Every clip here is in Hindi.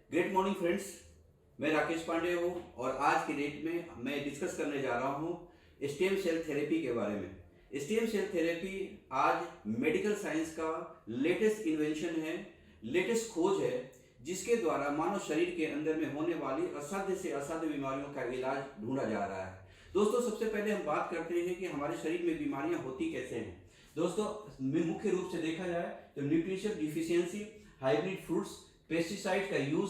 Great morning friends. मैं राकेश पांडे हूँ और आज की डेट में मैं डिस्कस करने जा रहा हूँ स्टेम सेल थेरेपी के बारे में। स्टेम सेल थेरेपी आज मेडिकल साइंस का लेटेस्ट इन्वेंशन है, लेटेस्ट खोज है, जिसके द्वारा मानव शरीर के अंदर में होने वाली असाध्य से असाध्य बीमारियों का इलाज ढूंढा जा रहा है। दोस्तों, सबसे पहले हम बात करते हैं कि हमारे शरीर में बीमारियां होती कैसे हैं। दोस्तों, मुख्य रूप से देखा जाए तो nutrition deficiency, hybrid fruits, pesticide का use,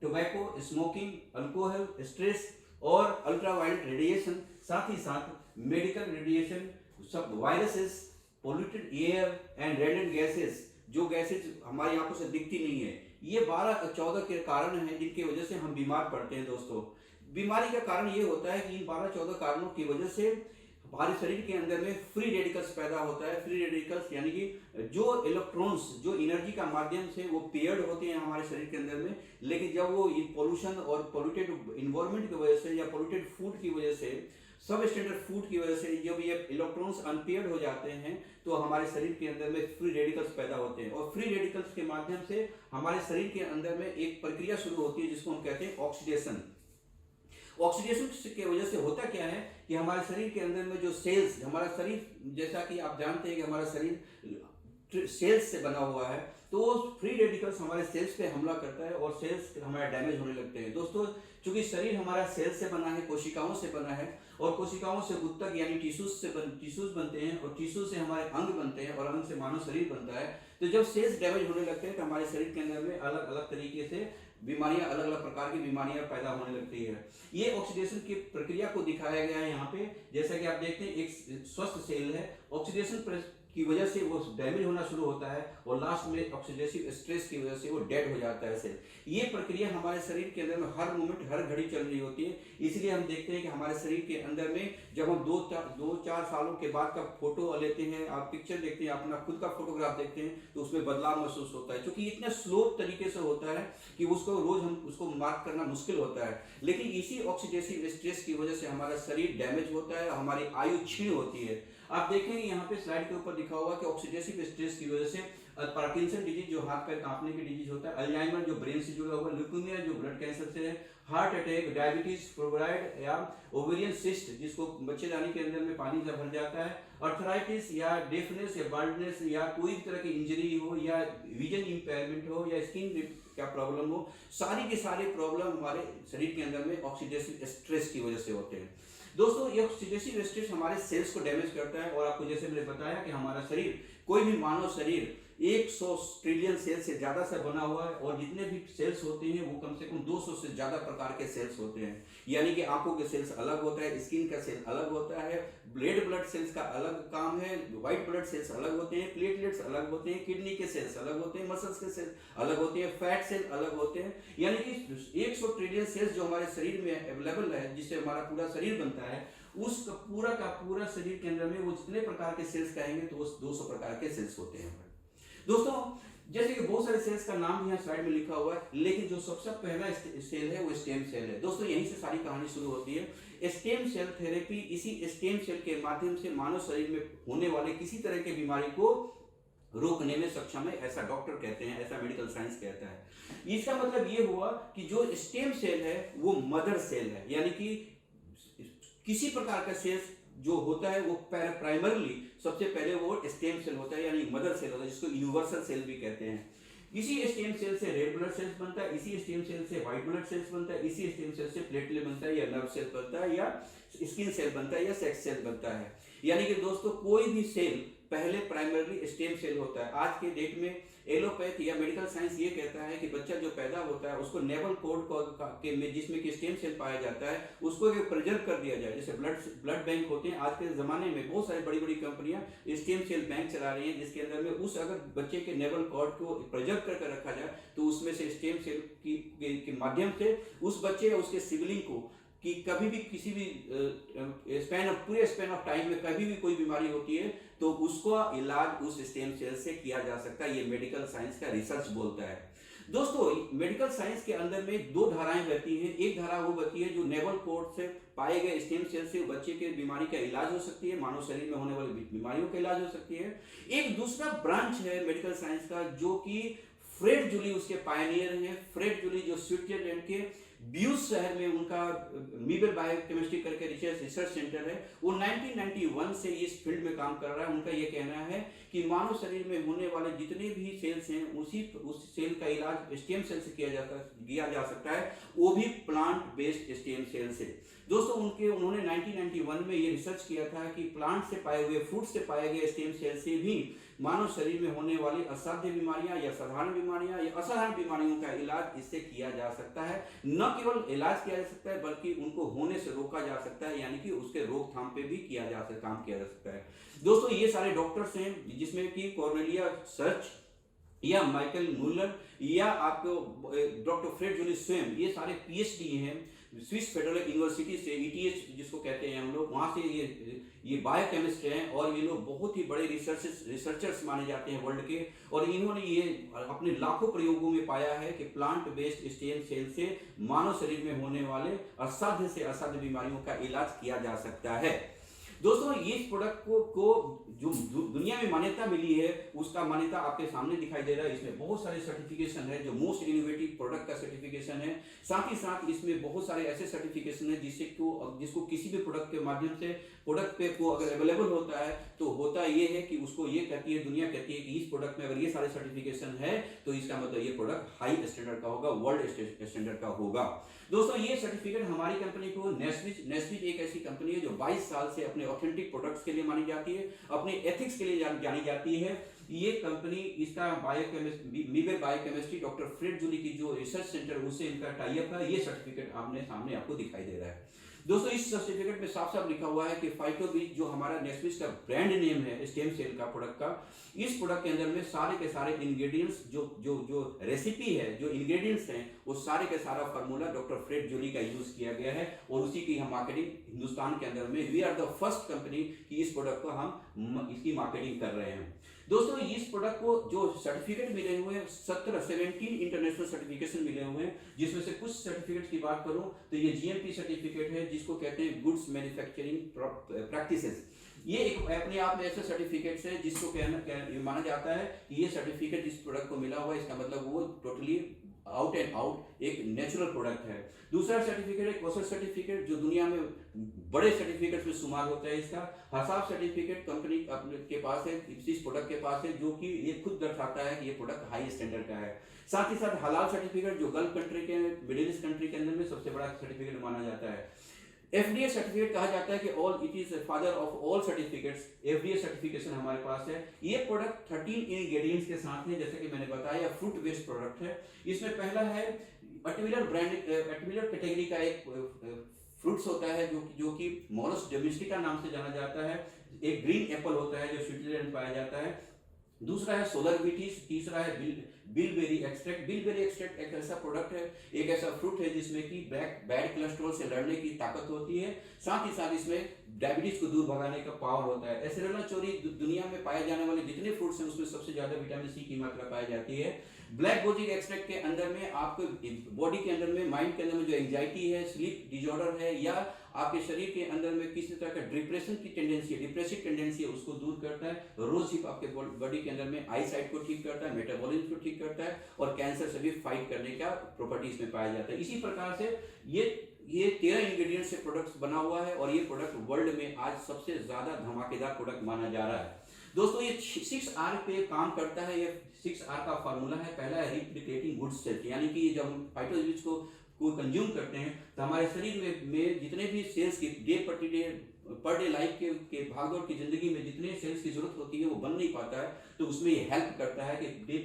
tobacco, smoking, alcohol, stress और अल्ट्रावायलेट रेडिएशन, साथ ही साथ मेडिकल रेडिएशन, सब viruses, polluted air and radiant gases, जो गैसेज हमारी आंखों से दिखती नहीं है, ये 12-14 के कारण हैं जिनकी वजह से हम बीमार पड़ते हैं। दोस्तों, बीमारी का कारण ये होता है कि इन 12-14 कारणों की वजह से हमारे शरीर के अंदर में फ्री रेडिकल्स पैदा होता है। फ्री रेडिकल्स यानी कि जो इलेक्ट्रॉन्स जो एनर्जी का माध्यम से वो पेयर्ड होते हैं हमारे शरीर के अंदर में, लेकिन जब वो पोल्यूशन और पोल्यूटेड इन्वायरमेंट की वजह से या पोल्यूटेड फूड की वजह से, सब स्टैंडर्ड फूड की वजह से जब ये इलेक्ट्रॉन्स अनपेयर्ड हो जाते हैं तो हमारे शरीर के अंदर में फ्री रेडिकल्स पैदा होते हैं। और फ्री रेडिकल्स के माध्यम से हमारे शरीर के अंदर में एक प्रक्रिया शुरू होती है जिसको हम कहते हैं ऑक्सीडेशन। ऑक्सीडेशन की वजह से होता क्या है कि हमारे शरीर के अंदर में जो सेल्स, हमारा शरीर जैसा कि आप जानते हैं कि हमारा शरीर सेल्स से बना हुआ है, तो फ्री रेडिकल्स हमारे सेल्स पे हमला करता है और सेल्स हमारे डैमेज होने लगते हैं। दोस्तों, चूंकि शरीर हमारा सेल्स से बना है, कोशिकाओं से बना है, और कोशिकाओं से ऊतक यानी टिश्यूज बनते हैं, और टिश्यू से हमारे अंग बनते हैं, और अंग से मानव शरीर बनता है। तो जब सेल्स डैमेज होने लगते हैं तो हमारे शरीर के अंदर में अलग अलग तरीके से बीमारियां, अलग अलग प्रकार की बीमारियां पैदा होने लगती है। ये ऑक्सीडेशन की प्रक्रिया को दिखाया गया है यहाँ पे। जैसा कि आप देखते हैं, एक स्वस्थ सेल है, ऑक्सीडेशन की वजह से वो डैमेज होना शुरू होता है और लास्ट में ऑक्सीडेटिव स्ट्रेस की वजह से वो डेड हो जाता है सेल। ये प्रक्रिया हमारे शरीर के अंदर में हर मोमेंट, हर घड़ी चल रही होती है। इसलिए हम देखते हैं कि हमारे शरीर के अंदर में जब हम 2-4 सालों के बाद का फोटो लेते हैं, आप पिक्चर देखते हैं, अपना खुद का फोटोग्राफ देखते हैं, तो उसमें बदलाव महसूस होता है, क्योंकि इतने स्लो तरीके से होता है कि उसको रोज हम उसको मार्क करना मुश्किल होता है। लेकिन इसी ऑक्सीडेटिव स्ट्रेस की वजह से हमारा शरीर डैमेज होता है, हमारी आयु क्षीण होती है। आप देखेंगे यहाँ पे स्लाइड के ऊपर लिखा हुआ कि ऑक्सीडेटिव स्ट्रेस की वजह से पार्किंसन डिजीज जो हाथ पैर कांपने की डिजीज होता है, अल्जाइमर जो ब्रेन से जुड़ा हुआ, ल्यूकेमिया जो ब्लड कैंसर से है, हार्ट अटैक, डायबिटीज, फ्लोराइड या ओवेरियन सिस्ट जिसको बच्चेदानी के अंदर में पानी से भर जाता है, अर्थराइटिस या डेफनेस या बाल्डनेस या कोई भी तरह की इंजरी हो या विजन इंपेयरमेंट हो या स्किन क्या प्रॉब्लम हो, सारी के सारे प्रॉब्लम हमारे शरीर के अंदर में ऑक्सीडेटिव स्ट्रेस की वजह से होते हैं। दोस्तों, ये ऑक्सीडेटिव स्ट्रेस हमारे सेल्स को डैमेज करता है, और आपको जैसे मैंने बताया कि हमारा शरीर, कोई भी मानव शरीर 100 ट्रिलियन सेल से ज्यादा से बना हुआ है, और जितने भी सेल्स होते हैं वो कम से कम 200 से ज्यादा प्रकार के सेल्स होते हैं। यानी कि आंखों के सेल्स अलग होता है, स्किन का सेल अलग होता है, रेड ब्लड सेल्स का अलग काम है, व्हाइट ब्लड सेल्स अलग होते हैं, प्लेटलेट्स अलग होते हैं, किडनी के सेल्स अलग होते हैं, मसल्स के सेल्स अलग होते हैं, फैट सेल अलग होते हैं। यानी कि 100 ट्रिलियन सेल्स जो हमारे शरीर में अवेलेबल है, जिससे हमारा पूरा शरीर बनता है, उस पूरा का पूरा शरीर के अंदर में वो जितने प्रकार के सेल्स कहेंगे तो वो 200 प्रकार के सेल्स होते हैं। दोस्तों, जैसे कि बहुत सारे सेल्स का नाम यहाँ स्लाइड में लिखा हुआ है, लेकिन जो सबसे पहला सेल है वो स्टेम सेल है। दोस्तों, यहीं से सारी कहानी शुरू होती है। स्टेम सेल थेरेपी इसी स्टेम सेल के माध्यम से मानव शरीर में होने वाले किसी तरह की बीमारी को रोकने में सक्षम है, ऐसा डॉक्टर कहते हैं, ऐसा मेडिकल साइंस कहता है। इसका मतलब ये हुआ कि जो स्टेम सेल है वो मदर सेल है, यानी कि किसी प्रकार का सेल जो होता है वो प्राइमरली सबसे पहले वो स्टेम सेल होता है, यानी मदर सेल होता है, जिसको यूनिवर्सल सेल भी कहते हैं। इसी स्टेम सेल से रेड ब्लड सेल्स बनता है, इसी स्टेम सेल से व्हाइट ब्लड सेल्स बनता है, इसी स्टेम सेल से प्लेटलेट बनता है, या नर्व सेल बनता है, या स्किन सेल बनता है, या सेक्स सेल बनता है। यानी कि दोस्तों, कोई भी सेल पहले प्राइमरली स्टेम सेल होता है। आज के डेट में एलोपैथ या मेडिकल साइंस ये कहता है कि बच्चा जो पैदा होता है उसको नेवल कोड के में जिसमें कि स्टेम सेल पाया जाता है, उसको प्रिजर्व कर दिया जाए। जैसे ब्लड बैंक होते हैं, आज के जमाने में बहुत सारी बड़ी बड़ी कंपनियां स्टेम सेल बैंक चला रही हैं, जिसके अंदर में उस अगर बच्चे के नेवल कॉर्ड को प्रिजर्व करके रखा जाए तो उसमें से स्टेम सेल के माध्यम से उस बच्चे या उसके सिबलिंग को कि कभी भी किसी भी पूरे स्पैन ऑफ टाइम में कभी भी कोई बीमारी होती है तो उसको इलाज उस स्टेम सेल से किया जा सकता है। ये मेडिकल साइंस का रिसर्च बोलता है। दोस्तों, मेडिकल साइंस के अंदर में 2 धाराएं बहती हैं। एक धारा वो बहती है जो नेवल कोड से पाए गए स्टेम सेल से बच्चे के बीमारी का इलाज हो सकती है, मानव शरीर में होने वाली बीमारियों का इलाज हो सकती है। एक दूसरा ब्रांच है मेडिकल साइंस का जो कि फ्रेड जूली उसके पायनियर हैं। फ्रेड जूली जो स्विट्जरलैंड के ब्यूज शहर में उनका मीबर बायोकेमिस्ट्री करके रिसर्च सेंटर है, वो 1991 से इस फील्ड में काम कर रहा है। उनका ये कहना है कि मानव शरीर में होने वाले जितने भी सेल्स हैं उस सेल का इलाज स्टेम सेल से किया जा सकता है, वो भी प्लांट बेस्ड स्टेम सेल से। दोस्तों उन्होंने 1991 में ये रिसर्च किया था कि प्लांट से पाए हुए, फ्रूट से पाए गए स्टेम सेल से भी मानव शरीर में होने वाली असाध्य बीमारियां या साधारण बीमारियां या असाधारण बीमारियों का इलाज इससे किया जा सकता है। न केवल इलाज किया जा सकता है बल्कि उनको होने से रोका जा सकता है, यानी कि उसके रोकथाम पे भी काम किया जा सकता है। दोस्तों ये सारे डॉक्टर्स हैं, जिसमें कि कॉर्नेलिया सर्च या माइकल मुलर या आपको डॉक्टर फ्रेड जूली स्वयं, ये सारे पीएचडी हैं स्विस फेडरल यूनिवर्सिटी से, ईटीएच जिसको कहते हैं हम लोग, वहाँ से ये बायोकेमिस्ट हैं और ये लोग बहुत ही बड़े रिसर्चर्स माने जाते हैं वर्ल्ड के। और इन्होंने ये अपने लाखों प्रयोगों में पाया है कि प्लांट बेस्ड स्टेम सेल से मानव शरीर में होने वाले असाध्य से असाध्य बीमारियों का इलाज किया जा सकता है। दोस्तों इस प्रोडक्ट को जो दुनिया में मान्यता मिली है उसका मान्यता आपके सामने दिखाई दे रहा है। इसमें बहुत सारे सर्टिफिकेशन है, जो मोस्ट इनोवेटिव प्रोडक्ट का सर्टिफिकेशन है। साथ ही साथ इसमें बहुत सारे ऐसे सर्टिफिकेशन है जिसको किसी भी प्रोडक्ट के माध्यम से प्रोडक्ट पे को अगर अवेलेबल होता है तो होता ये है कि उसको ये कहती है, दुनिया कहती है कि इस प्रोडक्ट में अगर ये सारे सर्टिफिकेशन है तो इसका मतलब ये प्रोडक्ट हाई स्टैंडर्ड का होगा, वर्ल्ड स्टैंडर्ड का होगा। दोस्तों ये सर्टिफिकेट हमारी कंपनी को नेस्विच एक ऐसी कंपनी है जो 22 साल से अपने ऑथेंटिक प्रोडक्ट्स के लिए मानी जाती है, अपने एथिक्स के लिए जानी जाती है। ये कंपनी, इसका मीबर बायोकेमिस्ट्री डॉक्टर फ्रेड जूली की जो रिसर्च सेंटर उससे इनका टाई अप है। ये सर्टिफिकेट आपने सामने आपको दिखाई दे रहा है। दोस्तों इस सर्टिफिकेट में साफ साफ लिखा हुआ है कि फाइटोबीज जो हमारा नेस्विच का ब्रांड नेम है स्टेम सेल का प्रोडक्ट का, इस प्रोडक्ट के अंदर में सारे के सारे इंग्रेडिएंट्स जो रेसिपी है, जो इंग्रेडिएंट्स हैं, वो सारे के सारा फार्मूला डॉक्टर फ्रेड जूली का यूज किया गया है और उसी की हम मार्केटिंग हिंदुस्तान के अंदर में, we are the first company कि इस प्रोडक्ट को हम इसकी मार्केटिंग कर रहे हैं। दोस्तों इस प्रोडक्ट को जो सर्टिफिकेट मिले हुए हैं 17 इंटरनेशनल सर्टिफिकेशन मिले हुए हैं, जिसमें से कुछ सर्टिफिकेट की बात करूं तो ये जीएमपी सर्टिफिकेट है जिसको कहते हैं गुड्स मैन्युफैक्चरिंग प्रैक्टिसेस। ये एक अपने आप में ऐसे सर्टिफिकेट्स है जिसको माना जाता है कि ये सर्टिफिकेट जिस प्रोडक्ट को मिला हुआ है इसका मतलब वो टोटली आउट एंड आउट एक नेचुरल प्रोडक्ट है। दूसरा सर्टिफिकेट है क्वासर सर्टिफिकेट, जो दुनिया में बड़े सर्टिफिकेट में शुमार होता है। इसका हसाब सर्टिफिकेट कंपनी के पास है, इस प्रोडक्ट के पास है, जो कि ये खुद दर्शाता है कि ये प्रोडक्ट हाई स्टैंडर्ड का है। साथ ही साथ हलाल सर्टिफिकेट जो गल्फ कंट्री के, मिडिल ईस्ट कंट्री के अंदर में सबसे बड़ा सर्टिफिकेट माना जाता है। FDA सर्टिफिकेट कहा जाता है कि it is father of all certificates. FDA certification हमारे पास है। ये प्रोडक्ट 13 इंग्रेडिएंट्स के साथ है, जैसे कि मैंने बताया, फ्रूट बेस्ड प्रोडक्ट है। इसमें पहला है अटविलर कैटेगरी का एक फ्रूट्स होता है जो कि मॉलस डोमेस्टिका नाम से जाना जाता है। एक ग्रीन एप्पल होता है जो स्विट्जरलैंड में पाया जाता है। दूसरा है सोलर बीटीज, तीसरा है बिलबेरी एक्सट्रैक्ट। बिलबेरी एक्सट्रैक्ट एक ऐसा प्रोडक्ट है, एक ऐसा फ्रूट है जिसमें कि बैड कोलेस्ट्रॉल से लड़ने की ताकत होती है, साथ ही साथ इसमें डायबिटीज को दूर भगाने का पावर होता है। एसेरोला चोरी दुनिया में पाए जाने वाले जितने फ्रूट्स हैं उसमें सबसे ज्यादा विटामिन सी की मात्रा पाई जाती है। ब्लैक गोजी एक्सट्रैक्ट के अंदर में आपको बॉडी के अंदर में, माइंड के अंदर में जो एंजाइटी है, स्लीप डिसऑर्डर है, या आपके शरीर के अंदर में किसी तरह का डिप्रेशन की टेंडेंसी है, डिप्रेसिव टेंडेंसी है, उसको दूर करता है। रोज हिप आपके बॉडी के अंदर में आई साइट को ठीक करता है, मेटाबॉलिज्म को ठीक करता है और कैंसर से भी फाइट करने का प्रॉपर्टी इसमें पाया जाता है। इसी प्रकार से ये 13 इंग्रेडिएंट से प्रोडक्ट्स बना हुआ है और ये प्रोडक्ट वर्ल्ड में आज सबसे ज्यादा धमाकेदार प्रोडक्ट माना जा रहा है। दोस्तों ये 6R पे काम करता है। ये 6R का फार्मूला है। पहला है रिप्लिकेटिंग गुड सेल्स, यानी कि जब हम फाइटोलॉजिस्ट को कंज्यूम करते हैं तो हमारे शरीर में जितने भी सेल्स की पर डे लाइफ के भागदौड़ की जिंदगी में जितने सेल्स की जरूरत होती है वो बन नहीं पाता है, तो उसमें ये हेल्प करता है कि डे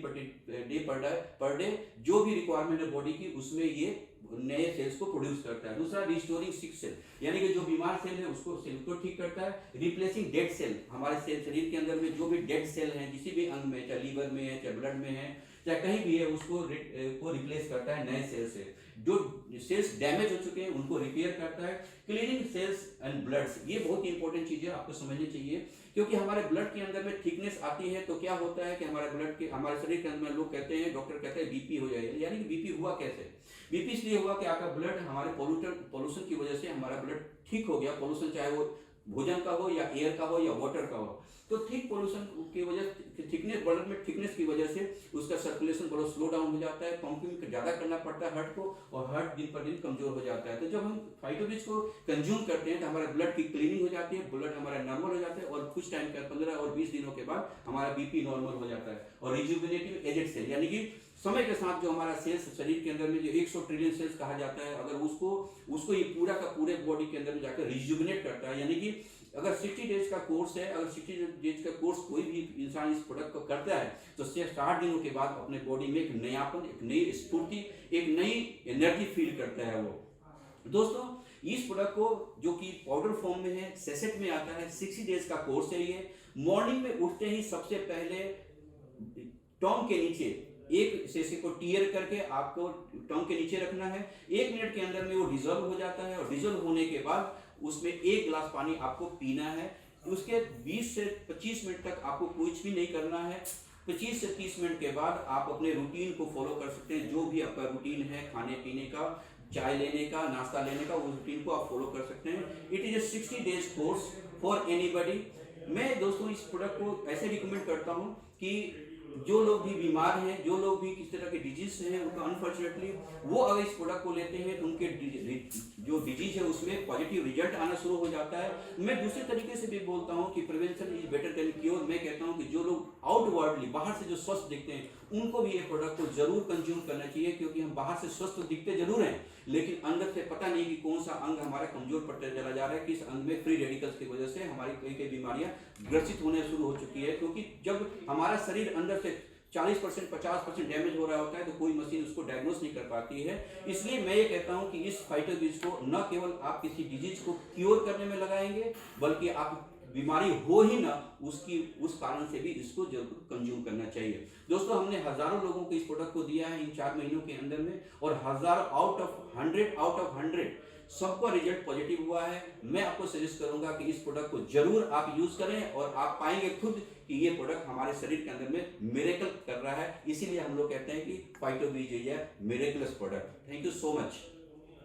पर डे जो भी रिक्वायरमेंट है बॉडी की उसमें ये नए सेल्स को प्रोड्यूस करता है। दूसरा रिस्टोरिंग सिक सेल, यानी कि जो बीमार सेल है उसको सेल को ठीक करता है। रिप्लेसिंग डेड सेल, हमारे शरीर के अंदर में जो भी डेड सेल हैं किसी भी अंग में, चाहे लीवर में है, चाहे ब्लड में है, चाहे कहीं भी है, उसको रिप्लेस करता है नए सेल से। जो सेल्स डैमेज हो चुके हैं उनको रिपेयर करता है। क्लीनिंग सेल्स एंड ब्लड्स, ये बहुत ही इंपॉर्टेंट चीज है, आपको समझनी चाहिए, क्योंकि हमारे ब्लड के अंदर में थिकनेस आती है तो क्या होता है कि हमारे शरीर के अंदर लोग कहते हैं, डॉक्टर कहते हैं बीपी हो जाएगा। यानी कि बीपी हुआ कैसे? बीपी इसलिए हुआ कि आपका ब्लड हमारे पोल्यूशन की वजह से हमारा ब्लड ठीक हो गया। पोल्यूशन चाहे वो भोजन का हो या एयर का हो या वाटर का हो। तो थिक पोल्यूशन की वजह, थिकनेस, ब्लड में थिकनेस की वजह से उसका सर्कुलेशन बहुत स्लो डाउन हो जाता है, पंपिंग ज़्यादा करना पड़ता है हार्ट को, और हार्ट दिन पर दिन कमजोर हो जाता है। तो जब हम फाइटोबिज को कंज्यूम करते हैं तो हमारा ब्लड की क्लीनिंग हो जाती है, ब्लड हमारा नॉर्मल हो जाता है, और कुछ टाइम का 15 और 20 दिनों के बाद हमारा बीपी नॉर्मल हो जाता है। और रिजुविनेटिव एजेड सेल, यानी कि समय के साथ जो हमारा सेल्स शरीर के अंदर में जो 100 ट्रिलियन सेल्स कहा जाता है, अगर उसको ये पूरा का पूरे बॉडी के अंदर में जाकर रिजुविनेट करता है। यानी कि अगर 60 डेज का कोर्स है, अगर 60 डेज का कोर्स कोई भी इंसान इस प्रोडक्ट को करता है तो 60 दिनों के बाद अपने बॉडी में एक नयापन, एक नई स्फूर्ति, एक नई एनर्जी फील करता है वो। दोस्तों, इस प्रोडक्ट को जो कि पाउडर फॉर्म में है, सेसेट में आता है, 60 डेज का कोर्स है ये। मॉर्निंग में उठते ही सबसे पहले टॉन्ग के नीचे एक सेसे को टीयर करके आपको टॉन्ग के नीचे रखना है। 1 मिनट के अंदर में वो डिजोल्व हो जाता है, और डिजोल्व होने के बाद उसमें 1 गिलास पानी आपको पीना है। उसके 20 से 25 मिनट तक आपको कुछ भी नहीं करना है। 25 से 30 मिनट के बाद आप अपने रूटीन को फॉलो कर सकते हैं। जो भी आपका रूटीन है, खाने पीने का, चाय लेने का, नाश्ता लेने का, उस रूटीन को आप फॉलो कर सकते हैं। It is a 60 days course for anybody. मैं दोस्तों इस प्रोडक्ट को ऐसे रिकमेंड करता हूँ कि जो लोग भी बीमार हैं, जो लोग भी किस तरह के डिजीज से हैं, उनका अनफॉर्चुनेटली वो अगर इस प्रोडक्ट को लेते हैं तो उनके जो डिजीज है उसमें पॉजिटिव रिजल्ट आना शुरू हो जाता है। मैं दूसरे तरीके से भी बोलता हूँ कि prevention is better than cure. मैं कहता हूँ कि जो लोग आउटवर्डली बाहर से जो स्वस्थ दिखते हैं उनको भी ये प्रोडक्ट को जरूर कंज्यूम करना चाहिए, क्योंकि हम बाहर से स्वस्थ दिखते जरूर हैं लेकिन अंदर से पता नहीं कि कौन सा अंग हमारा कमजोर पड़ता चला जा रहा है, किस अंग में फ्री रेडिकल्स की वजह से हमारी कई बीमारियां ग्रसित होने शुरू हो चुकी है। क्योंकि जब हमारा शरीर अंदर से 40% 50% डैमेज हो रहा होता है तो कोई मशीन उसको डायग्नोस नहीं कर पाती है। इसलिए मैं ये कहता हूं कि इस फाइटोबिज को न केवल आप किसी डिजीज को क्योर करने में लगाएंगे, बल्कि आप बीमारी हो ही ना उस कारण से भी इसको जरूर कंज्यूम करना चाहिए। दोस्तों, हमने हजारों लोगों को इस प्रोडक्ट को दिया है इन 4 महीनों के अंदर में, और हजारों आउट ऑफ 100 सबका रिजल्ट पॉजिटिव हुआ है। मैं आपको सजेस्ट करूंगा कि इस प्रोडक्ट को जरूर आप यूज करें, और आप पाएंगे खुद कि ये प्रोडक्ट हमारे शरीर के अंदर में मिरेकल कर रहा है। इसीलिए हम लोग कहते हैं कि Phytobiz is a miraculous product. Thank you so much.